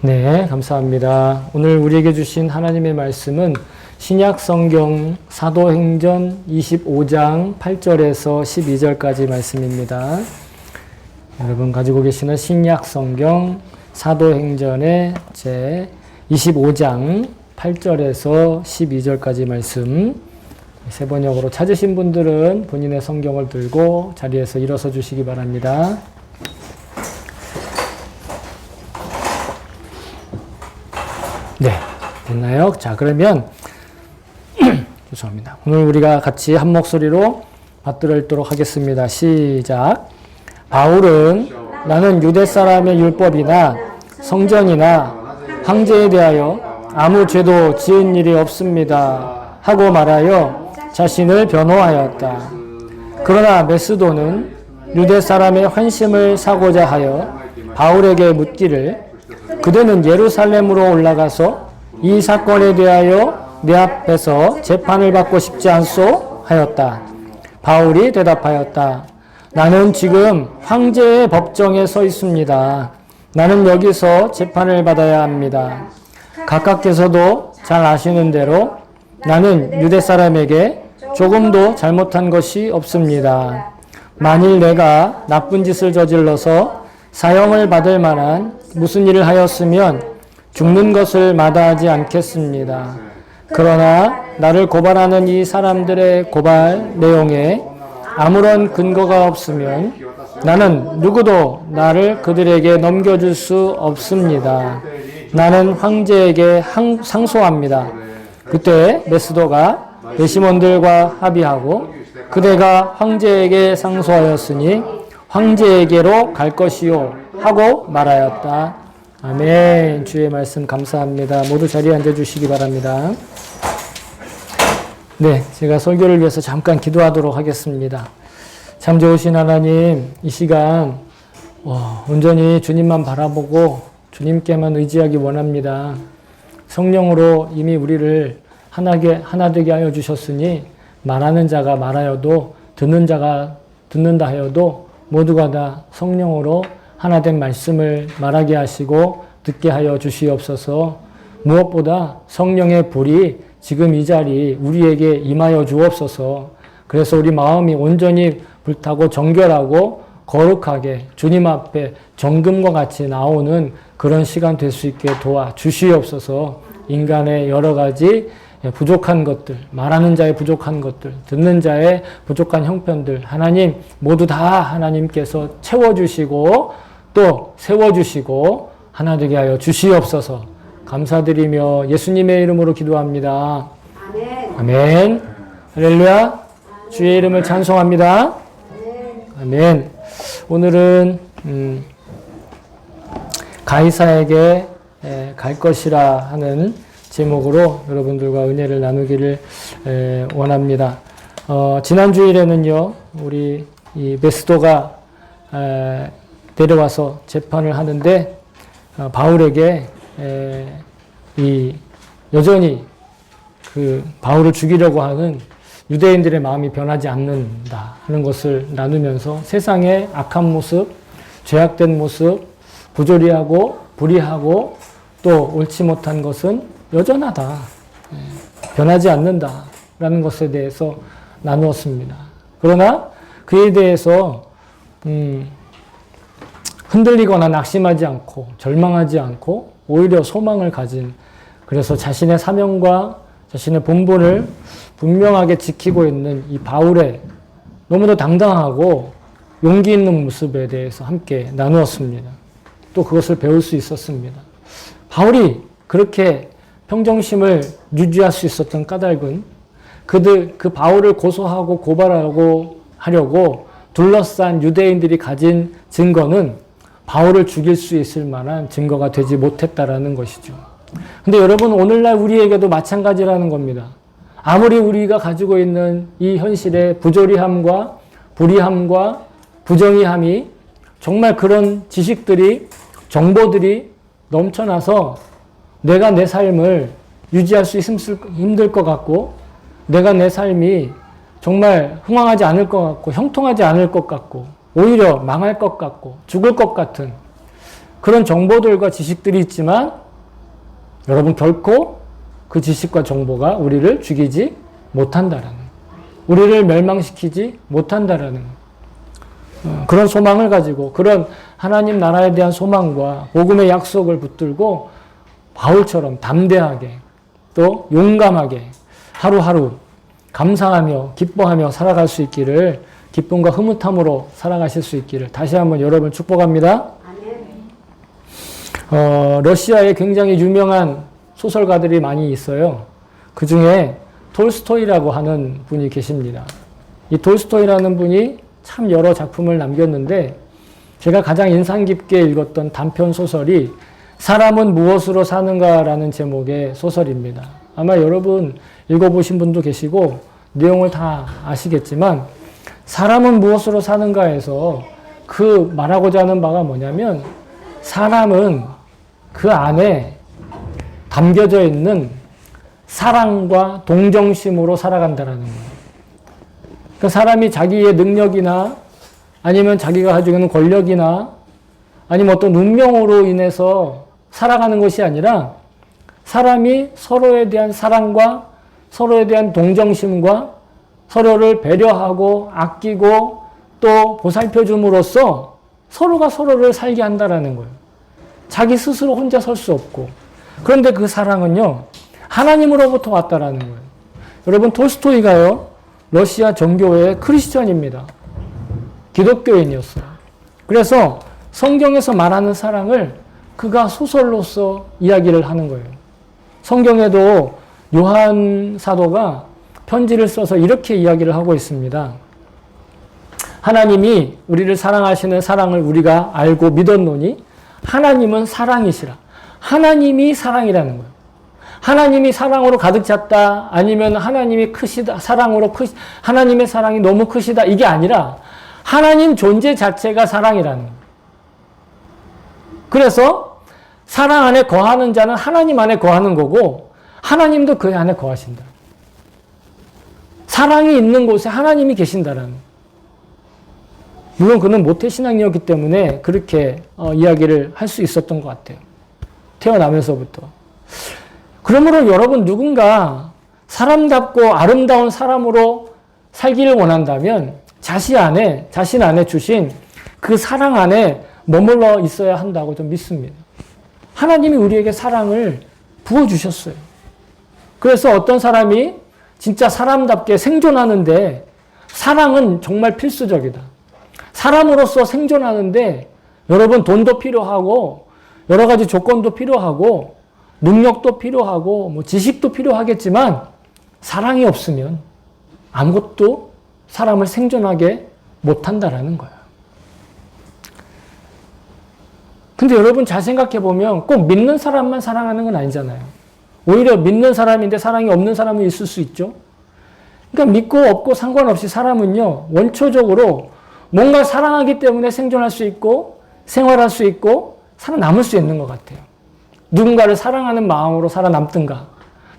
네, 감사합니다. 오늘 우리에게 주신 하나님의 말씀은 신약 성경 사도행전 25장 8절에서 12절까지 말씀입니다. 여러분 가지고 계시는 신약 성경 사도행전의 제 25장 8절에서 12절까지 말씀, 세 번역으로 찾으신 분들은 본인의 성경을 들고 자리에서 일어서 주시기 바랍니다. 네, 됐나요? 자, 그러면 죄송합니다. 오늘 우리가 같이 한 목소리로 받들어 읽도록 하겠습니다. 시작. 바울은 나는 유대 사람의 율법이나 성전이나 황제에 대하여 아무 죄도 지은 일이 없습니다 하고 말하여 자신을 변호하였다. 그러나 메스도는 유대 사람의 환심을 사고자 하여 바울에게 묻기를 그대는 예루살렘으로 올라가서 이 사건에 대하여 내 앞에서 재판을 받고 싶지 않소? 하였다. 바울이 대답하였다. 나는 지금 황제의 법정에 서 있습니다. 나는 여기서 재판을 받아야 합니다. 각각께서도 잘 아시는 대로 나는 유대 사람에게 조금도 잘못한 것이 없습니다. 만일 내가 나쁜 짓을 저질러서 사형을 받을 만한 무슨 일을 하였으면 죽는 것을 마다하지 않겠습니다. 그러나 나를 고발하는 이 사람들의 고발 내용에 아무런 근거가 없으면 나는 누구도 나를 그들에게 넘겨줄 수 없습니다. 나는 황제에게 상소합니다. 그때 메스도가 배심원들과 합의하고 그대가 황제에게 상소하였으니 황제에게로 갈 것이요 하고 말하였다. 아멘. 주의 말씀 감사합니다. 모두 자리에 앉아주시기 바랍니다. 네, 제가 설교를 위해서 잠깐 기도하도록 하겠습니다. 참 좋으신 하나님, 이 시간 온전히 주님만 바라보고 주님께만 의지하기 원합니다. 성령으로 이미 우리를 하나 되게 하여 주셨으니 말하는 자가 말하여도 듣는 자가 듣는다 하여도 모두가 다 성령으로 하나된 말씀을 말하게 하시고 듣게 하여 주시옵소서. 무엇보다 성령의 불이 지금 이 자리 우리에게 임하여 주옵소서. 그래서 우리 마음이 온전히 불타고 정결하고 거룩하게 주님 앞에 정금과 같이 나오는 그런 시간 될 수 있게 도와 주시옵소서. 인간의 여러 가지 부족한 것들, 말하는 자의 부족한 것들, 듣는 자의 부족한 형편들, 하나님 모두 다 하나님께서 채워주시고 또 세워주시고 하나 되게 하여 주시옵소서. 감사드리며 예수님의 이름으로 기도합니다. 아멘. 아멘. 할렐루야. 주의 이름을 찬송합니다. 아멘. 오늘은 가이사에게 갈 것이라 하는 제목으로 여러분들과 은혜를 나누기를 원합니다. 지난 주일에는요, 우리 이 메스도가 데려와서 재판을 하는데 바울에게 여전히 그 바울을 죽이려고 하는 유대인들의 마음이 변하지 않는다 하는 것을 나누면서 세상의 악한 모습, 죄악된 모습, 부조리하고 불의하고 또 옳지 못한 것은 여전하다. 변하지 않는다라는 것에 대해서 나누었습니다. 그러나 그에 대해서 흔들리거나 낙심하지 않고 절망하지 않고 오히려 소망을 가진, 그래서 자신의 사명과 자신의 본분을 분명하게 지키고 있는 이 바울의 너무도 당당하고 용기 있는 모습에 대해서 함께 나누었습니다. 또 그것을 배울 수 있었습니다. 바울이 그렇게 평정심을 유지할 수 있었던 까닭은 그 바울을 고소하고 고발하고 하려고 둘러싼 유대인들이 가진 증거는 바울을 죽일 수 있을 만한 증거가 되지 못했다라는 것이죠. 근데 여러분, 오늘날 우리에게도 마찬가지라는 겁니다. 아무리 우리가 가지고 있는 이 현실의 부조리함과 불의함과 부정의함이 정말 그런 지식들이, 정보들이 넘쳐나서 내가 내 삶을 유지할 수 힘들 것 같고, 내가 내 삶이 정말 흥황하지 않을 것 같고, 형통하지 않을 것 같고, 오히려 망할 것 같고, 죽을 것 같은 그런 정보들과 지식들이 있지만 여러분 결코 그 지식과 정보가 우리를 죽이지 못한다라는, 우리를 멸망시키지 못한다라는 그런 소망을 가지고, 그런 하나님 나라에 대한 소망과 복음의 약속을 붙들고 바울처럼 담대하게 또 용감하게 하루하루 감사하며 기뻐하며 살아갈 수 있기를, 기쁨과 흐뭇함으로 살아가실 수 있기를 다시 한번 여러분 축복합니다. 러시아에 굉장히 유명한 소설가들이 많이 있어요. 그 중에 톨스토이라고 하는 분이 계십니다. 이 톨스토이라는 분이 참 여러 작품을 남겼는데 제가 가장 인상 깊게 읽었던 단편 소설이 사람은 무엇으로 사는가라는 제목의 소설입니다. 아마 여러분 읽어보신 분도 계시고 내용을 다 아시겠지만, 사람은 무엇으로 사는가에서 그 말하고자 하는 바가 뭐냐면, 사람은 그 안에 담겨져 있는 사랑과 동정심으로 살아간다라는 거예요. 그러니까 사람이 자기의 능력이나 아니면 자기가 가지고 있는 권력이나 아니면 어떤 운명으로 인해서 살아가는 것이 아니라, 사람이 서로에 대한 사랑과 서로에 대한 동정심과 서로를 배려하고 아끼고 또 보살펴 줌으로써 서로가 서로를 살게 한다라는 거예요. 자기 스스로 혼자 설 수 없고. 그런데 그 사랑은요, 하나님으로부터 왔다라는 거예요. 여러분, 톨스토이가요, 러시아 정교회의 크리스천입니다. 기독교인이었어요. 그래서 성경에서 말하는 사랑을 그가 소설로서 이야기를 하는 거예요. 성경에도 요한 사도가 편지를 써서 이렇게 이야기를 하고 있습니다. 하나님이 우리를 사랑하시는 사랑을 우리가 알고 믿었노니 하나님은 사랑이시라. 하나님이 사랑이라는 거예요. 하나님이 사랑으로 가득 찼다, 아니면 하나님이 크시다, 하나님의 사랑이 너무 크시다, 이게 아니라 하나님 존재 자체가 사랑이라는 거예요. 그래서 사랑 안에 거하는 자는 하나님 안에 거하는 거고, 하나님도 그 안에 거하신다. 사랑이 있는 곳에 하나님이 계신다라는. 물론 그는 모태신앙이었기 때문에 그렇게 이야기를 할 수 있었던 것 같아요. 태어나면서부터. 그러므로 여러분, 누군가 사람답고 아름다운 사람으로 살기를 원한다면 자신 안에 주신 그 사랑 안에 머물러 있어야 한다고 좀 믿습니다. 하나님이 우리에게 사랑을 부어주셨어요. 그래서 어떤 사람이 진짜 사람답게 생존하는데, 사랑은 정말 필수적이다. 사람으로서 생존하는데 여러분, 돈도 필요하고 여러 가지 조건도 필요하고 능력도 필요하고 뭐 지식도 필요하겠지만, 사랑이 없으면 아무것도 사람을 생존하게 못한다라는 거예요. 근데 여러분, 잘 생각해 보면 꼭 믿는 사람만 사랑하는 건 아니잖아요. 오히려 믿는 사람인데 사랑이 없는 사람은 있을 수 있죠. 그러니까 믿고 없고 상관없이 사람은요, 원초적으로 뭔가 사랑하기 때문에 생존할 수 있고 생활할 수 있고 살아남을 수 있는 것 같아요. 누군가를 사랑하는 마음으로 살아남든가,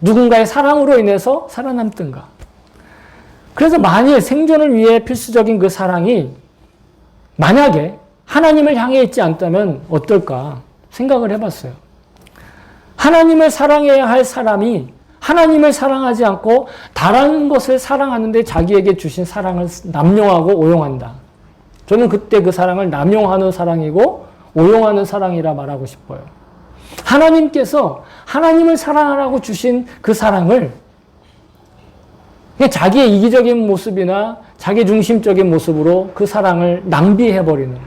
누군가의 사랑으로 인해서 살아남든가. 그래서 만일 생존을 위해 필수적인 그 사랑이 만약에 하나님을 향해 있지 않다면 어떨까 생각을 해봤어요. 하나님을 사랑해야 할 사람이 하나님을 사랑하지 않고 다른 것을 사랑하는데 자기에게 주신 사랑을 남용하고 오용한다. 저는 그때 그 사랑을 남용하는 사랑이고 오용하는 사랑이라 말하고 싶어요. 하나님께서 하나님을 사랑하라고 주신 그 사랑을 그냥 자기의 이기적인 모습이나 자기 중심적인 모습으로 그 사랑을 낭비해버리는,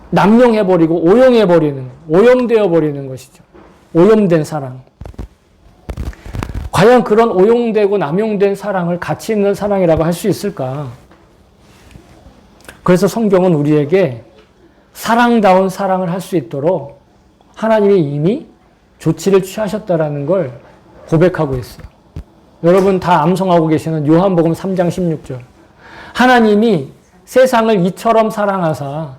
남용해버리고 오용해버리는, 오염되어버리는 것이죠. 오염된 사랑. 과연 그런 오용되고 남용된 사랑을 가치 있는 사랑이라고 할 수 있을까? 그래서 성경은 우리에게 사랑다운 사랑을 할 수 있도록 하나님이 이미 조치를 취하셨다라는 걸 고백하고 있어요. 여러분 다 암송하고 계시는 요한복음 3장 16절. 하나님이 세상을 이처럼 사랑하사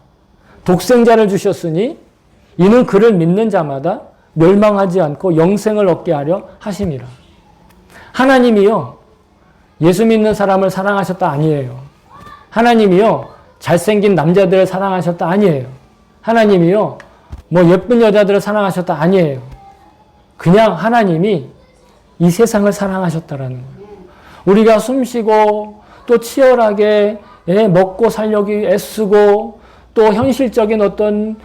독생자를 주셨으니 이는 그를 믿는 자마다 멸망하지 않고 영생을 얻게 하려 하심이라. 하나님이요, 예수 믿는 사람을 사랑하셨다 아니에요. 하나님이요, 잘생긴 남자들을 사랑하셨다 아니에요. 하나님이요, 뭐 예쁜 여자들을 사랑하셨다 아니에요. 그냥 하나님이 이 세상을 사랑하셨다라는 거예요. 우리가 숨쉬고 또 치열하게 먹고 살려고 애쓰고 또 현실적인 어떤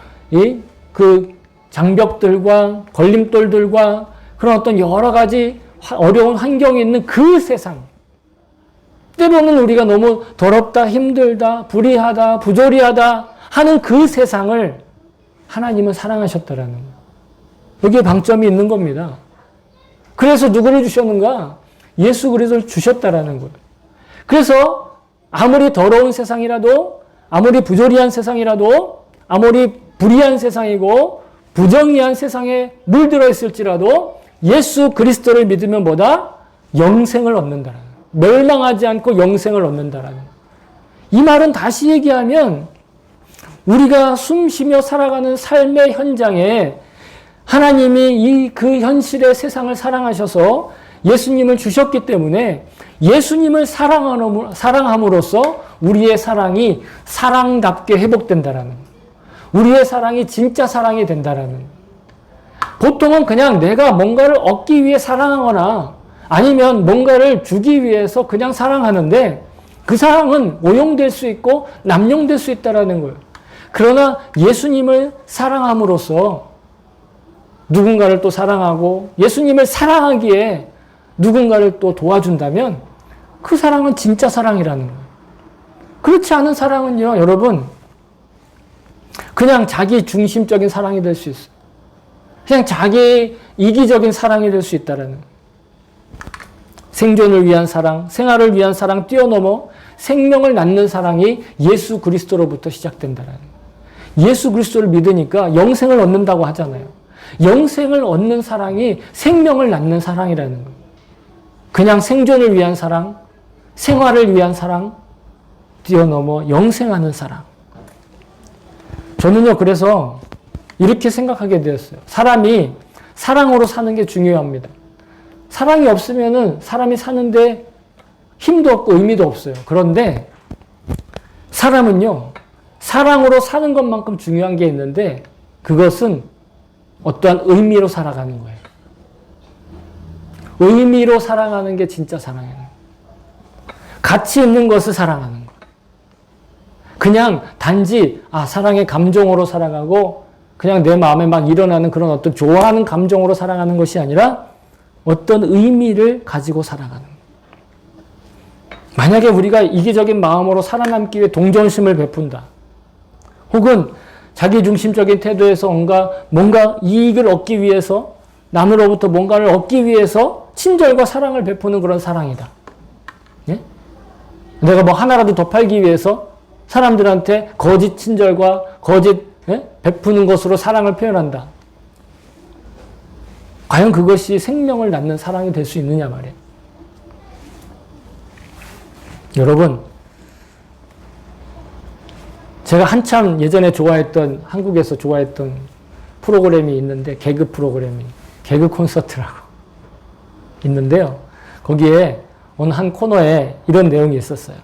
그 장벽들과 걸림돌들과 그런 어떤 여러 가지 어려운 환경이 있는 그 세상. 때로는 우리가 너무 더럽다, 힘들다, 불의하다, 부조리하다 하는 그 세상을 하나님은 사랑하셨다라는 거예요. 여기에 방점이 있는 겁니다. 그래서 누구를 주셨는가? 예수 그리스도를 주셨다라는 거예요. 그래서 아무리 더러운 세상이라도, 아무리 부조리한 세상이라도, 아무리 불의한 세상이고 부정의한 세상에 물들어 있을지라도 예수 그리스도를 믿으면 뭐다? 영생을 얻는다라는 거예요. 멸망하지 않고 영생을 얻는다라는 거예요. 이 말은 다시 얘기하면 우리가 숨쉬며 살아가는 삶의 현장에 하나님이 그 현실의 세상을 사랑하셔서 예수님을 주셨기 때문에 예수님을 사랑함으로써 우리의 사랑이 사랑답게 회복된다라는 거예요. 우리의 사랑이 진짜 사랑이 된다라는 거예요. 보통은 그냥 내가 뭔가를 얻기 위해 사랑하거나 아니면 뭔가를 주기 위해서 그냥 사랑하는데 그 사랑은 오용될 수 있고 남용될 수 있다라는 거예요. 그러나 예수님을 사랑함으로써 누군가를 또 사랑하고 예수님을 사랑하기에 누군가를 또 도와준다면 그 사랑은 진짜 사랑이라는 거예요. 그렇지 않은 사랑은요, 여러분, 그냥 자기 중심적인 사랑이 될 수 있어요. 그냥 자기 이기적인 사랑이 될 수 있다라는 거예요. 생존을 위한 사랑, 생활을 위한 사랑 뛰어넘어 생명을 낳는 사랑이 예수 그리스도로부터 시작된다라는 거예요. 예수 그리스도를 믿으니까 영생을 얻는다고 하잖아요. 영생을 얻는 사랑이 생명을 낳는 사랑이라는 거예요. 그냥 생존을 위한 사랑, 생활을 위한 사랑, 뛰어넘어 영생하는 사랑. 저는요, 그래서 이렇게 생각하게 되었어요. 사람이 사랑으로 사는 게 중요합니다. 사랑이 없으면은 사람이 사는데 힘도 없고 의미도 없어요. 그런데 사람은요, 사랑으로 사는 것만큼 중요한 게 있는데 그것은 어떠한 의미로 살아가는 거예요. 의미로 살아가는 게 진짜 사랑이에요. 가치 있는 것을 사랑하는 거예요. 그냥 단지 사랑의 감정으로 살아가고 그냥 내 마음에 막 일어나는 그런 어떤 좋아하는 감정으로 살아가는 것이 아니라 어떤 의미를 가지고 살아가는 거예요. 만약에 우리가 이기적인 마음으로 살아남기 위해 동정심을 베푼다. 혹은 자기중심적인 태도에서 뭔가 이익을 얻기 위해서 남으로부터 뭔가를 얻기 위해서 친절과 사랑을 베푸는 그런 사랑이다. 예? 내가 뭐 하나라도 더 팔기 위해서 사람들한테 거짓 친절과 거짓 베푸는 것으로 사랑을 표현한다. 과연 그것이 생명을 낳는 사랑이 될 수 있느냐 말이에요. 여러분, 제가 한참 예전에 한국에서 좋아했던 프로그램이 있는데, 개그 프로그램이, 개그 콘서트라고 있는데요. 거기에 어느 한 코너에 이런 내용이 있었어요.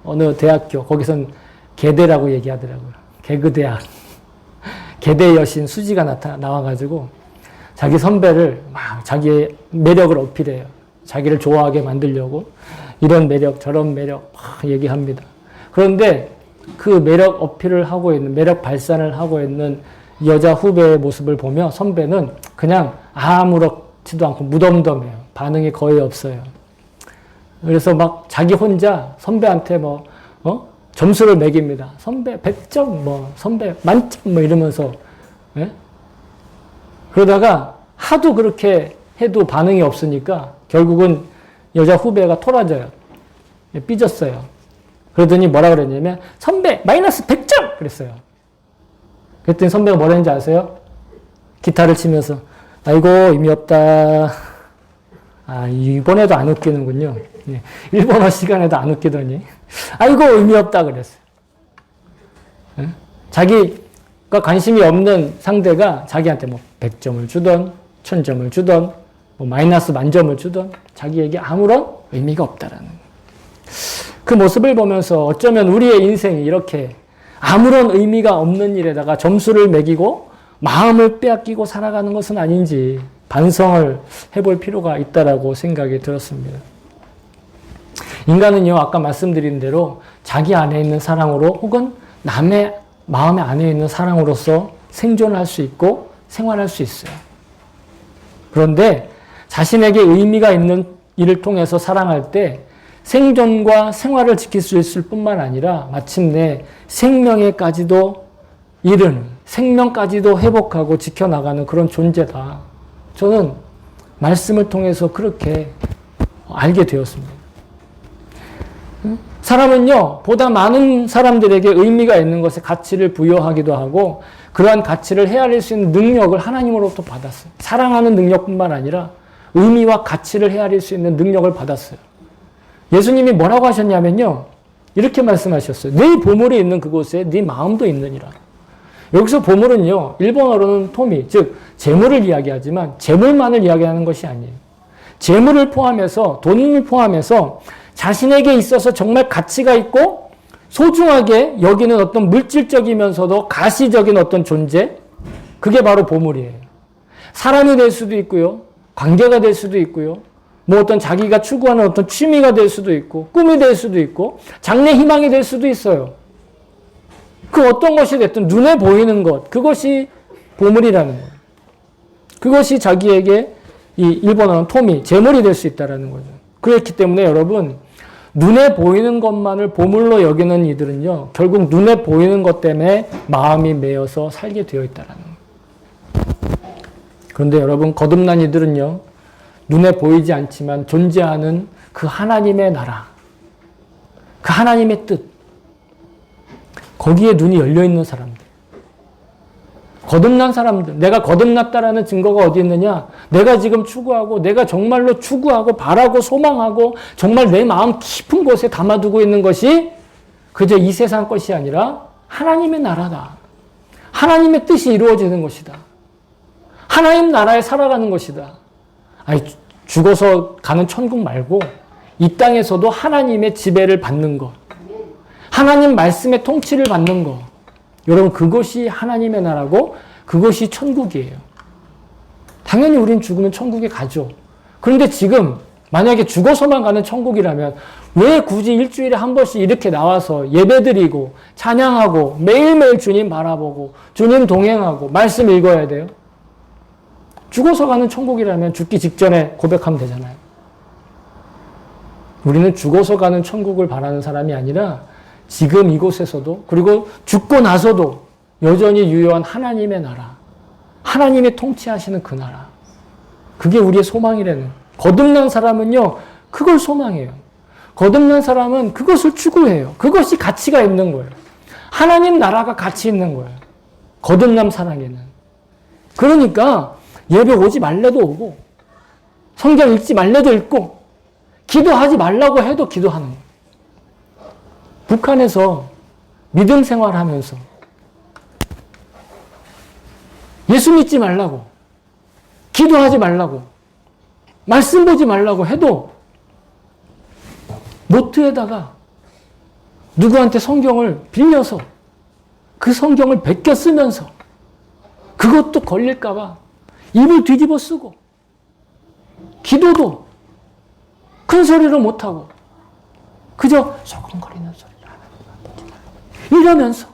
어느 대학교, 거기선 개대라고 얘기하더라고요. 개그대학. 개대 여신 수지가 나와가지고 자기 선배를 막 자기의 매력을 어필해요. 자기를 좋아하게 만들려고 이런 매력, 저런 매력 막 얘기합니다. 그런데 그 매력 어필을 하고 있는, 매력 발산을 하고 있는 여자 후배의 모습을 보며 선배는 그냥 아무렇지도 않고 무덤덤해요. 반응이 거의 없어요. 그래서 막 자기 혼자 선배한테 점수를 매깁니다. 선배 100점, 선배 만점, 이러면서. 예? 그러다가 하도 그렇게 해도 반응이 없으니까 결국은 여자 후배가 토라져요. 삐졌어요. 그러더니 뭐라 그랬냐면, 선배 마이너스 100점! 그랬어요. 그랬더니 선배가 뭐라 했는지 아세요? 기타를 치면서, 아이고, 의미 없다. 이번에도 안 웃기는군요. 일본어 시간에도 안 웃기더니, 아이고, 의미 없다 그랬어요. 자기가 관심이 없는 상대가 자기한테 100점을 주던, 1000점을 주던, 마이너스 만점을 주던, 자기에게 아무런 의미가 없다라는 거예요. 그 모습을 보면서 어쩌면 우리의 인생이 이렇게 아무런 의미가 없는 일에다가 점수를 매기고 마음을 빼앗기고 살아가는 것은 아닌지 반성을 해볼 필요가 있다라고 생각이 들었습니다. 인간은요, 아까 말씀드린 대로 자기 안에 있는 사랑으로 혹은 남의 마음 안에 있는 사랑으로서 생존할 수 있고 생활할 수 있어요. 그런데 자신에게 의미가 있는 일을 통해서 사랑할 때 생존과 생활을 지킬 수 있을 뿐만 아니라 마침내 생명에까지도 이르는, 생명까지도 회복하고 지켜나가는 그런 존재다. 저는 말씀을 통해서 그렇게 알게 되었습니다. 사람은요, 보다 많은 사람들에게 의미가 있는 것에 가치를 부여하기도 하고 그러한 가치를 헤아릴 수 있는 능력을 하나님으로부터 받았어요. 사랑하는 능력뿐만 아니라 의미와 가치를 헤아릴 수 있는 능력을 받았어요. 예수님이 뭐라고 하셨냐면요, 이렇게 말씀하셨어요. 네 보물이 있는 그곳에 네 마음도 있느니라. 여기서 보물은요, 일본어로는 토미, 즉 재물을 이야기하지만 재물만을 이야기하는 것이 아니에요. 재물을 포함해서, 돈을 포함해서 자신에게 있어서 정말 가치가 있고 소중하게 여기는 어떤 물질적이면서도 가시적인 어떤 존재, 그게 바로 보물이에요. 사람이 될 수도 있고요, 관계가 될 수도 있고요, 뭐 어떤 자기가 추구하는 어떤 취미가 될 수도 있고, 꿈이 될 수도 있고, 장래 희망이 될 수도 있어요. 그 어떤 것이 됐든 눈에 보이는 것, 그것이 보물이라는 거예요. 그것이 자기에게 이 일본어는 토미, 재물이 될 수 있다는 거죠. 그렇기 때문에 여러분, 눈에 보이는 것만을 보물로 여기는 이들은요, 결국 눈에 보이는 것 때문에 마음이 메어서 살게 되어 있다는 거예요. 그런데 여러분, 거듭난 이들은요, 눈에 보이지 않지만 존재하는 그 하나님의 나라, 그 하나님의 뜻, 거기에 눈이 열려있는 사람들, 거듭난 사람들, 내가 거듭났다라는 증거가 어디 있느냐? 내가 지금 추구하고, 내가 정말로 추구하고, 바라고, 소망하고, 정말 내 마음 깊은 곳에 담아두고 있는 것이 그저 이 세상 것이 아니라 하나님의 나라다. 하나님의 뜻이 이루어지는 것이다. 하나님 나라에 살아가는 것이다. 아니, 죽어서 가는 천국 말고 이 땅에서도 하나님의 지배를 받는 것, 하나님 말씀의 통치를 받는 것, 여러분, 그것이 하나님의 나라고 그것이 천국이에요. 당연히 우린 죽으면 천국에 가죠. 그런데 지금 만약에 죽어서만 가는 천국이라면 왜 굳이 일주일에 한 번씩 이렇게 나와서 예배드리고 찬양하고 매일매일 주님 바라보고 주님 동행하고 말씀 읽어야 돼요? 죽어서 가는 천국이라면 죽기 직전에 고백하면 되잖아요. 우리는 죽어서 가는 천국을 바라는 사람이 아니라 지금 이곳에서도, 그리고 죽고 나서도 여전히 유효한 하나님의 나라, 하나님의 통치하시는 그 나라, 그게 우리의 소망이라는. 거듭난 사람은요, 그걸 소망해요. 거듭난 사람은 그것을 추구해요. 그것이 가치가 있는 거예요. 하나님 나라가 가치 있는 거예요. 거듭남 사랑에는. 그러니까 예배 오지 말래도 오고, 성경 읽지 말래도 읽고, 기도하지 말라고 해도 기도하는 거예요. 북한에서 믿음 생활하면서 예수 믿지 말라고, 기도하지 말라고, 말씀 보지 말라고 해도 노트에다가 누구한테 성경을 빌려서 그 성경을 베껴 쓰면서 그것도 걸릴까봐 입을 뒤집어 쓰고, 기도도 큰 소리로 못하고 그저 소곤거리는 소리를 이러면서.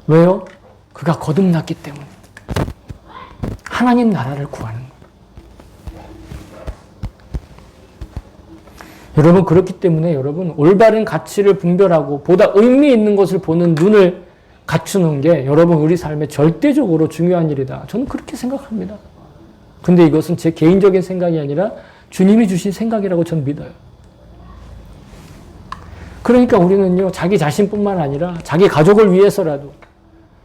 왜요? 그가 거듭났기 때문에. 하나님 나라를 구하는 거예요. 여러분, 그렇기 때문에 여러분, 올바른 가치를 분별하고 보다 의미 있는 것을 보는 눈을 갖추는 게 여러분 우리 삶에 절대적으로 중요한 일이다. 저는 그렇게 생각합니다. 근데 이것은 제 개인적인 생각이 아니라 주님이 주신 생각이라고 저는 믿어요. 그러니까 우리는요, 자기 자신뿐만 아니라 자기 가족을 위해서라도,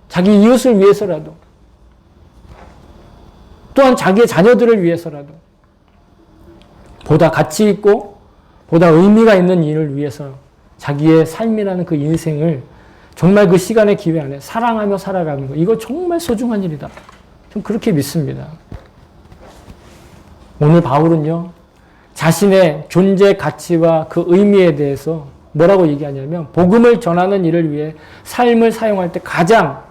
자기 이웃을 위해서라도, 또한 자기의 자녀들을 위해서라도 보다 가치 있고 보다 의미가 있는 일을 위해서 자기의 삶이라는 그 인생을 정말 그 시간의 기회 안에 사랑하며 살아가는 거, 이거 정말 소중한 일이다. 좀 그렇게 믿습니다. 오늘 바울은요, 자신의 존재 가치와 그 의미에 대해서 뭐라고 얘기하냐면, 복음을 전하는 일을 위해 삶을 사용할 때 가장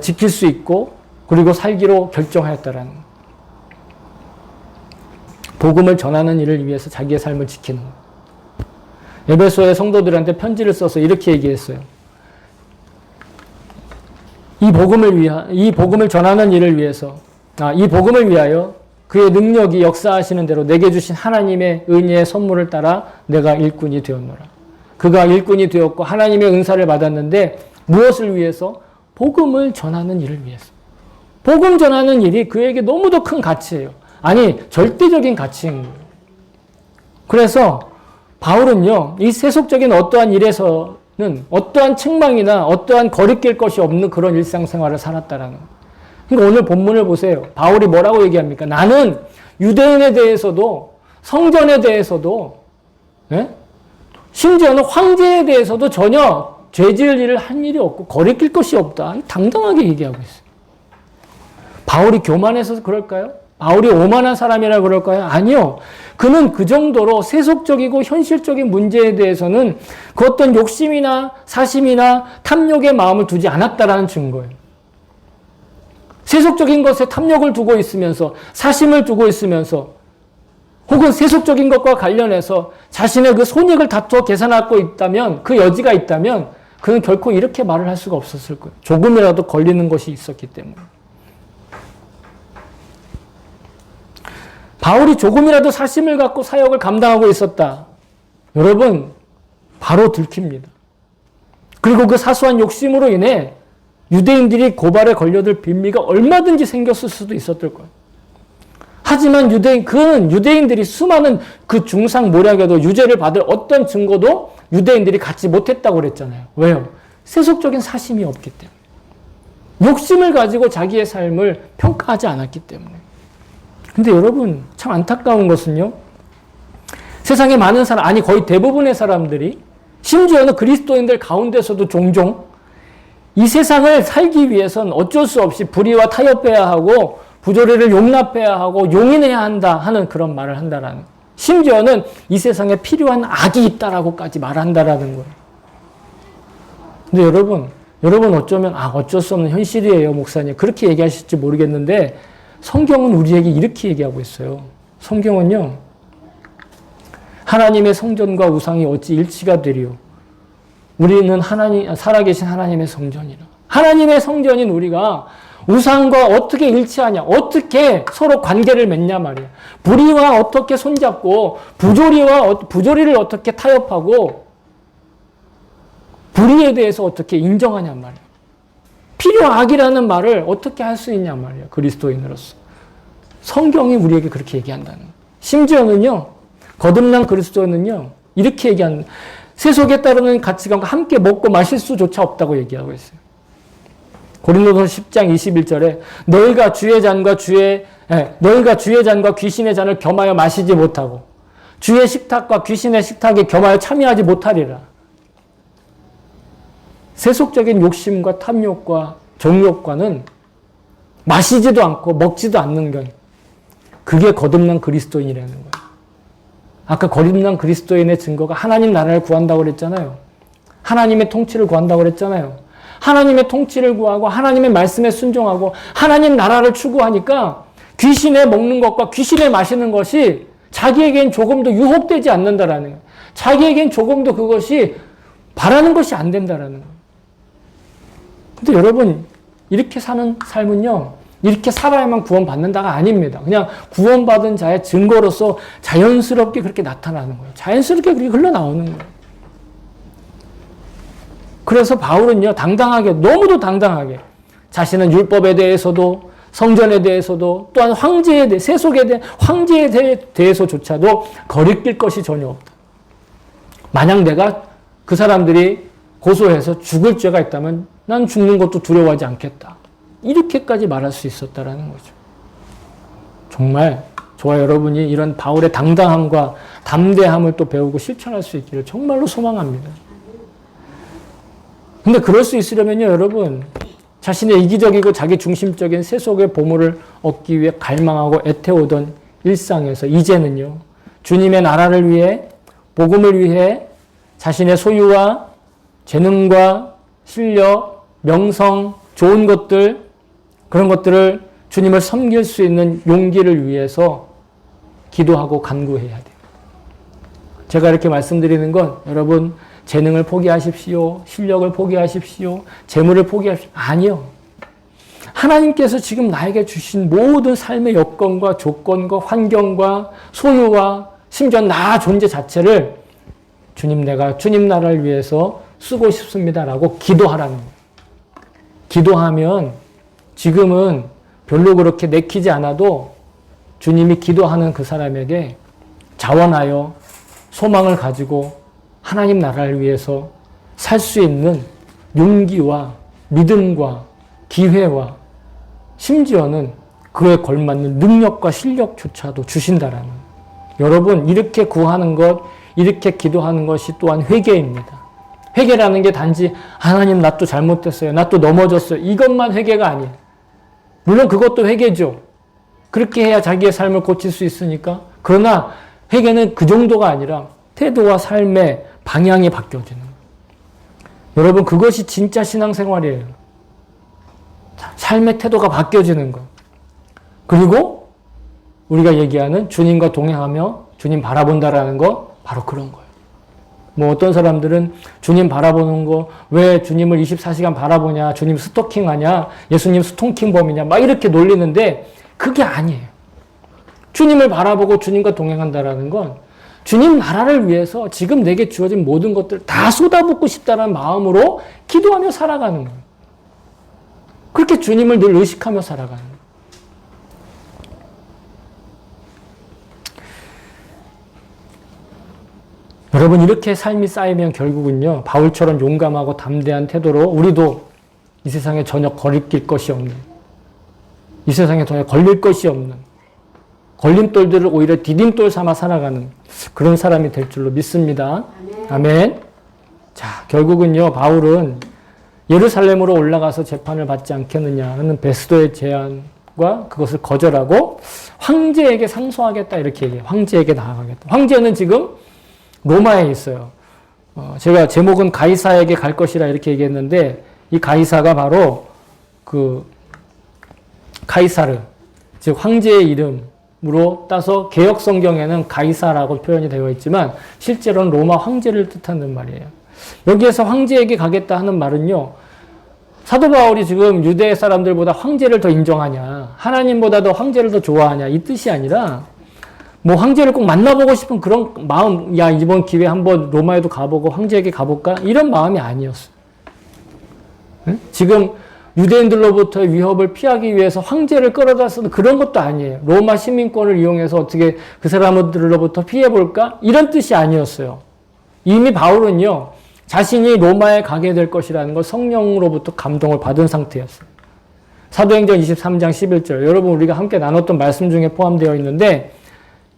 지킬 수 있고 그리고 살기로 결정하였다라는 것. 복음을 전하는 일을 위해서 자기의 삶을 지키는 것. 에베소의 성도들한테 편지를 써서 이렇게 얘기했어요. 이 복음을 전하는 일을 위해서, 이 복음을 위하여 그의 능력이 역사하시는 대로 내게 주신 하나님의 은혜의 선물을 따라 내가 일꾼이 되었노라. 그가 일꾼이 되었고 하나님의 은사를 받았는데 무엇을 위해서? 복음을 전하는 일을 위해서. 복음 전하는 일이 그에게 너무도 큰 가치예요. 아니, 절대적인 가치인 거예요. 그래서 바울은요, 이 세속적인 어떠한 일에서는 어떠한 책망이나 어떠한 거리낄 것이 없는 그런 일상생활을 살았다라는 거예요. 그러니까 오늘 본문을 보세요. 바울이 뭐라고 얘기합니까? 나는 유대인에 대해서도 성전에 대해서도 심지어는 황제에 대해서도 전혀 죄 지을 일을 한 일이 없고 거리낄 것이 없다. 당당하게 얘기하고 있어요. 바울이 교만해서 그럴까요? 바울이 오만한 사람이라 그럴까요? 아니요. 그는 그 정도로 세속적이고 현실적인 문제에 대해서는 그 어떤 욕심이나 사심이나 탐욕의 마음을 두지 않았다라는 증거예요. 세속적인 것에 탐욕을 두고 있으면서 사심을 두고 있으면서 혹은 세속적인 것과 관련해서 자신의 그 손익을 다투어 계산하고 있다면 그 여지가 있다면 그는 결코 이렇게 말을 할 수가 없었을 거예요. 조금이라도 걸리는 것이 있었기 때문에. 바울이 조금이라도 사심을 갖고 사역을 감당하고 있었다. 여러분, 바로 들킵니다. 그리고 그 사소한 욕심으로 인해 유대인들이 고발에 걸려들 빌미가 얼마든지 생겼을 수도 있었을 거예요. 하지만 그는 유대인들이 수많은 그 중상모략에도 유죄를 받을 어떤 증거도 유대인들이 갖지 못했다고 그랬잖아요. 왜요? 세속적인 사심이 없기 때문에. 욕심을 가지고 자기의 삶을 평가하지 않았기 때문에. 근데 여러분, 참 안타까운 것은요. 세상에 많은 사람, 아니 거의 대부분의 사람들이 심지어는 그리스도인들 가운데서도 종종 이 세상을 살기 위해선 어쩔 수 없이 불의와 타협해야 하고 부조리를 용납해야 하고 용인해야 한다 하는 그런 말을 한다라는, 심지어는 이 세상에 필요한 악이 있다라고까지 말한다라는 거예요. 근데 여러분 어쩌면 어쩔 수 없는 현실이에요, 목사님. 그렇게 얘기하실지 모르겠는데 성경은 우리에게 이렇게 얘기하고 있어요. 성경은요, 하나님의 성전과 우상이 어찌 일치가 되리요? 우리는 살아계신 하나님의 성전이라. 하나님의 성전인 우리가 우상과 어떻게 일치하냐? 어떻게 서로 관계를 맺냐 말이야. 불의와 어떻게 손잡고 부조리를 어떻게 타협하고 불의에 대해서 어떻게 인정하냐 말이야. 필요악이라는 말을 어떻게 할 수 있냐 말이야. 그리스도인으로서. 성경이 우리에게 그렇게 얘기한다는 거예요. 심지어는요, 거듭난 그리스도인은요, 이렇게 얘기하는, 세속에 따르는 가치관과 함께 먹고 마실 수조차 없다고 얘기하고 있어요. 고린도서 10장 21절에 너희가 주의 잔과 귀신의 잔을 겸하여 마시지 못하고 주의 식탁과 귀신의 식탁에 겸하여 참여하지 못하리라. 세속적인 욕심과 탐욕과 정욕과는 마시지도 않고 먹지도 않는 것. 그게 거듭난 그리스도인이라는 거예요. 아까 거듭난 그리스도인의 증거가 하나님 나라를 구한다고 그랬잖아요. 하나님의 통치를 구한다고 그랬잖아요. 하나님의 통치를 구하고 하나님의 말씀에 순종하고 하나님 나라를 추구하니까 귀신에 먹는 것과 귀신에 마시는 것이 자기에겐 조금도 유혹되지 않는다라는 거예요. 자기에겐 조금도 그것이 바라는 것이 안 된다라는 거예요. 근데 여러분, 이렇게 사는 삶은요, 이렇게 살아야만 구원받는다가 아닙니다. 그냥 구원받은 자의 증거로서 자연스럽게 그렇게 나타나는 거예요. 자연스럽게 그렇게 흘러나오는 거예요. 그래서 바울은요, 당당하게, 너무도 당당하게 자신은 율법에 대해서도 성전에 대해서도 또한 세속에 대한 황제에 대해서조차도 거리낄 것이 전혀 없다. 만약 내가 그 사람들이 고소해서 죽을 죄가 있다면 난 죽는 것도 두려워하지 않겠다. 이렇게까지 말할 수 있었다라는 거죠. 정말 저와 여러분이 이런 바울의 당당함과 담대함을 또 배우고 실천할 수 있기를 정말로 소망합니다. 근데 그럴 수 있으려면요, 여러분, 자신의 이기적이고 자기 중심적인 세속의 보물을 얻기 위해 갈망하고 애태우던 일상에서 이제는요, 주님의 나라를 위해, 복음을 위해 자신의 소유와 재능과 실력, 명성, 좋은 것들, 그런 것들을 주님을 섬길 수 있는 용기를 위해서 기도하고 간구해야 돼요. 제가 이렇게 말씀드리는 건 여러분 재능을 포기하십시오. 실력을 포기하십시오. 재물을 포기하십시오. 아니요. 하나님께서 지금 나에게 주신 모든 삶의 여건과 조건과 환경과 소유와 심지어 나 존재 자체를 주님 내가 주님 나라를 위해서 쓰고 싶습니다라고 기도하라는 거예요. 기도하면 지금은 별로 그렇게 내키지 않아도 주님이 기도하는 그 사람에게 자원하여 소망을 가지고 하나님 나라를 위해서 살 수 있는 용기와 믿음과 기회와 심지어는 그에 걸맞는 능력과 실력조차도 주신다라는 거예요. 여러분 이렇게 구하는 것, 이렇게 기도하는 것이 또한 회개입니다. 회개라는 게 단지 하나님 나 또 잘못됐어요. 나 또 넘어졌어요. 이것만 회개가 아니에요. 물론 그것도 회개죠. 그렇게 해야 자기의 삶을 고칠 수 있으니까. 그러나 회개는 그 정도가 아니라 태도와 삶의 방향이 바뀌어지는 거예요. 여러분 그것이 진짜 신앙생활이에요. 삶의 태도가 바뀌어지는 거예요. 그리고 우리가 얘기하는 주님과 동행하며 주님 바라본다라는 거 바로 그런 거예요. 뭐 어떤 사람들은 주님 바라보는 거 왜 주님을 24시간 바라보냐, 주님 스토킹하냐, 예수님 스토킹범이냐 막 이렇게 놀리는데 그게 아니에요. 주님을 바라보고 주님과 동행한다라는 건 주님 나라를 위해서 지금 내게 주어진 모든 것들 다 쏟아붓고 싶다는 마음으로 기도하며 살아가는 거예요. 그렇게 주님을 늘 의식하며 살아가는 거예요. 여러분 이렇게 삶이 쌓이면 결국은요 바울처럼 용감하고 담대한 태도로 우리도 이 세상에 전혀 거리낄 것이 없는, 이 세상에 전혀 걸릴 것이 없는 걸림돌들을 오히려 디딤돌 삼아 살아가는 그런 사람이 될 줄로 믿습니다. 아멘. 자, 결국은요 바울은 예루살렘으로 올라가서 재판을 받지 않겠느냐 하는 베스도의 제안과 그것을 거절하고 황제에게 상소하겠다 이렇게 얘기해요. 황제에게 나아가겠다. 황제는 지금 로마에 있어요. 제가 제목은 가이사에게 갈 것이라 이렇게 얘기했는데 이 가이사가 바로 그 카이사르, 즉 황제의 이름으로 따서 개역 성경에는 가이사라고 표현이 되어 있지만 실제로는 로마 황제를 뜻하는 말이에요. 여기에서 황제에게 가겠다 하는 말은요. 사도 바울이 지금 유대 사람들보다 황제를 더 인정하냐, 하나님보다 더 황제를 더 좋아하냐 이 뜻이 아니라 뭐 황제를 꼭 만나보고 싶은 그런 마음, 야 이번 기회에 한번 로마에도 가보고 황제에게 가볼까? 이런 마음이 아니었어요. 응? 지금 유대인들로부터의 위협을 피하기 위해서 황제를 끌어다 쓰는 그런 것도 아니에요. 로마 시민권을 이용해서 어떻게 그 사람들로부터 피해볼까? 이런 뜻이 아니었어요. 이미 바울은요. 자신이 로마에 가게 될 것이라는 걸 성령으로부터 감동을 받은 상태였어요. 사도행전 23장 11절 여러분 우리가 함께 나눴던 말씀 중에 포함되어 있는데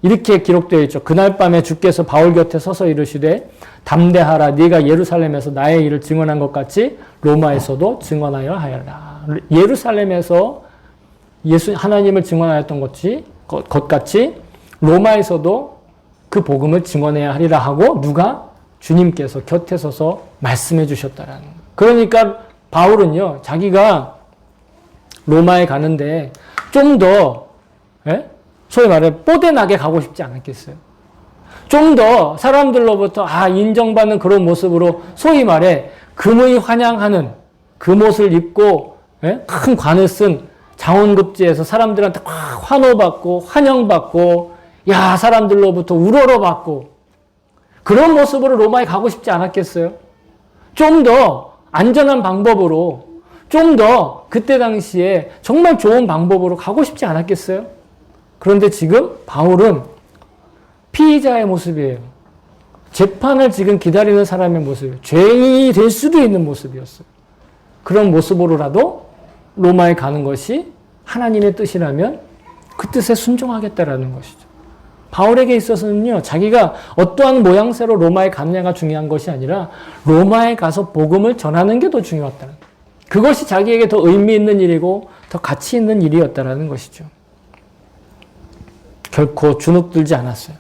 이렇게 기록되어 있죠. 그날 밤에 주께서 바울 곁에 서서 이르시되 담대하라 네가 예루살렘에서 나의 일을 증언한 것 같이 로마에서도 증언하여 하여라. 예루살렘에서 하나님을 증언하였던 것 같이 로마에서도 그 복음을 증언해야 하리라 하고 누가? 주님께서 곁에 서서 말씀해 주셨다라는 거예요. 그러니까 바울은요. 자기가 로마에 가는데 좀 더 소위 말해 뽀대나게 가고 싶지 않았겠어요. 좀 더 사람들로부터 인정받는 그런 모습으로 소위 말해 금의 환영하는 그 옷을 입고 큰 관을 쓴 장원급제에서 사람들한테 환호받고 환영받고 야 사람들로부터 우러러받고 그런 모습으로 로마에 가고 싶지 않았겠어요? 좀 더 안전한 방법으로 좀 더 그때 당시에 정말 좋은 방법으로 가고 싶지 않았겠어요? 그런데 지금 바울은 피의자의 모습이에요. 재판을 지금 기다리는 사람의 모습이에요. 죄인이 될 수도 있는 모습이었어요. 그런 모습으로라도 로마에 가는 것이 하나님의 뜻이라면 그 뜻에 순종하겠다라는 것이죠. 바울에게 있어서는요, 자기가 어떠한 모양새로 로마에 가느냐가 중요한 것이 아니라 로마에 가서 복음을 전하는 게 더 중요했다는 거예요. 그것이 자기에게 더 의미 있는 일이고 더 가치 있는 일이었다라는 것이죠. 결코 주눅들지 않았어요.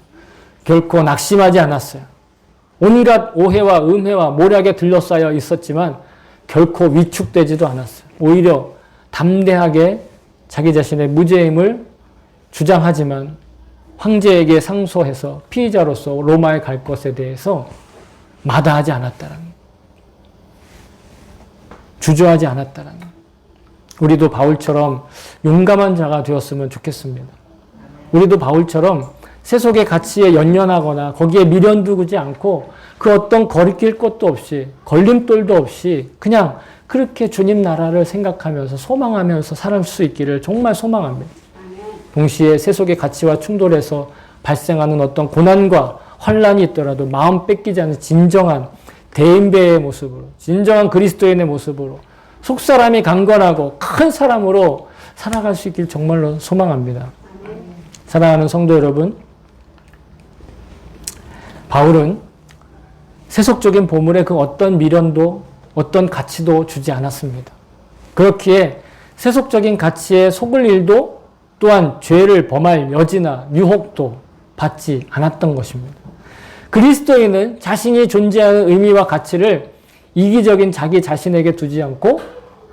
결코 낙심하지 않았어요. 온갖 오해와 음해와 모략에 들러싸여 있었지만 결코 위축되지도 않았어요. 오히려 담대하게 자기 자신의 무죄임을 주장하지만 황제에게 상소해서 피의자로서 로마에 갈 것에 대해서 마다하지 않았다라는 거예요. 주저하지 않았다라는 거예요. 우리도 바울처럼 용감한 자가 되었으면 좋겠습니다. 우리도 바울처럼 세속의 가치에 연연하거나 거기에 미련 두지 않고 그 어떤 거리낄 것도 없이 걸림돌도 없이 그냥 그렇게 주님 나라를 생각하면서 소망하면서 살 수 있기를 정말 소망합니다. 동시에 세속의 가치와 충돌해서 발생하는 어떤 고난과 환란이 있더라도 마음 뺏기지 않는 진정한 대인배의 모습으로, 진정한 그리스도인의 모습으로 속사람이 강건하고 큰 사람으로 살아갈 수 있길 정말로 소망합니다. 사랑하는 성도 여러분, 바울은 세속적인 보물에 그 어떤 미련도 어떤 가치도 주지 않았습니다. 그렇기에 세속적인 가치에 속을 일도 또한 죄를 범할 여지나 유혹도 받지 않았던 것입니다. 그리스도인은 자신이 존재하는 의미와 가치를 이기적인 자기 자신에게 두지 않고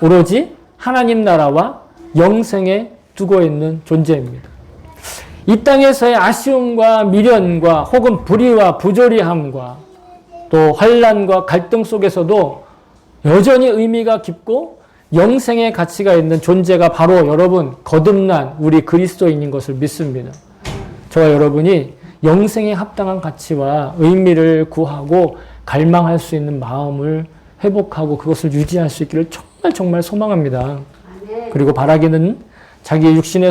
오로지 하나님 나라와 영생에 두고 있는 존재입니다. 이 땅에서의 아쉬움과 미련과 혹은 불의와 부조리함과 또 환란과 갈등 속에서도 여전히 의미가 깊고 영생의 가치가 있는 존재가 바로 여러분 거듭난 우리 그리스도인인 것을 믿습니다. 저와 여러분이 영생에 합당한 가치와 의미를 구하고 갈망할 수 있는 마음을 회복하고 그것을 유지할 수 있기를 정말 소망합니다. 그리고 바라기는 자기 육신의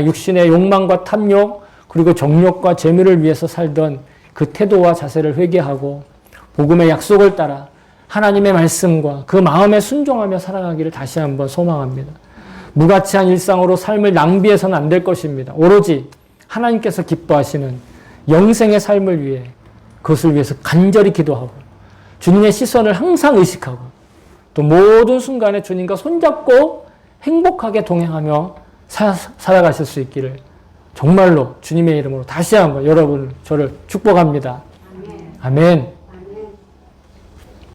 육신의 욕망과 탐욕 그리고 정욕과 재미를 위해서 살던 그 태도와 자세를 회개하고 복음의 약속을 따라 하나님의 말씀과 그 마음에 순종하며 살아가기를 다시 한번 소망합니다. 무가치한 일상으로 삶을 낭비해서는 안 될 것입니다. 오로지 하나님께서 기뻐하시는 영생의 삶을 위해 그것을 위해서 간절히 기도하고 주님의 시선을 항상 의식하고 또 모든 순간에 주님과 손잡고 행복하게 동행하며 살아가실 수 있기를 정말로 주님의 이름으로 다시 한번 여러분 저를 축복합니다. 아멘.